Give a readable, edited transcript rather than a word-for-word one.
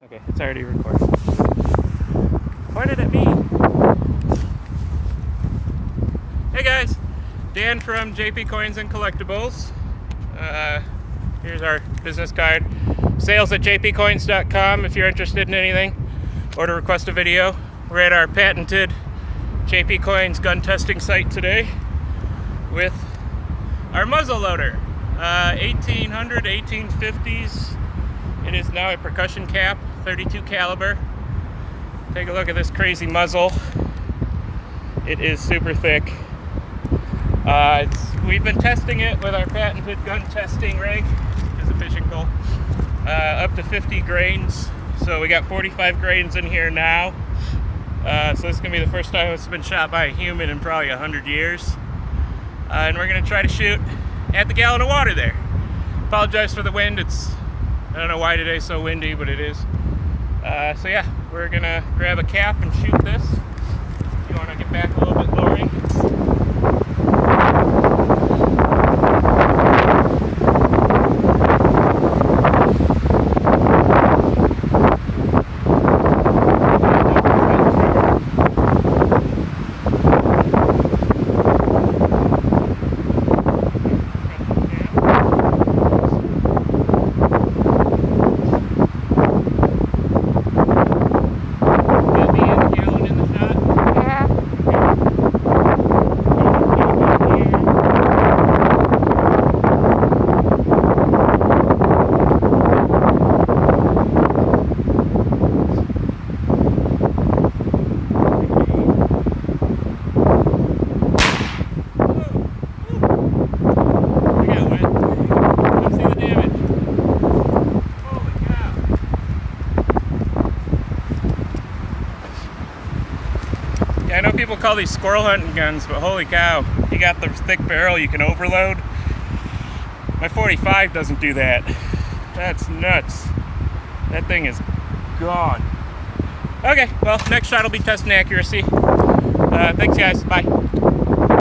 Okay, it's already recording. Pointed at me. Hey guys, Dan from JP Coins and Collectibles. Here's our business card. Sales@jpcoins.com if you're interested in anything or to request a video. We're at our patented JP Coins gun testing site today with our muzzleloader. 1800, 1850s. It is now a percussion cap, 32 caliber. Take a look at this crazy muzzle. It is super thick. We've been testing it with our patented gun testing rig, which is a fishing pole, up to 50 grains. So we got 45 grains in here now. So this is gonna be the first time it's been shot by a human in probably 100 years. And we're gonna try to shoot at the gallon of water there. Apologize for the wind. I don't know why today's so windy, but it is. So yeah, we're gonna grab a cap and shoot this. If you wanna get back a little bit lowering. I know people call these squirrel hunting guns, but holy cow, you got the thick barrel you can overload. My 45 doesn't do that. That's nuts. That thing is gone. Okay, well, next shot will be testing accuracy. Thanks guys, bye.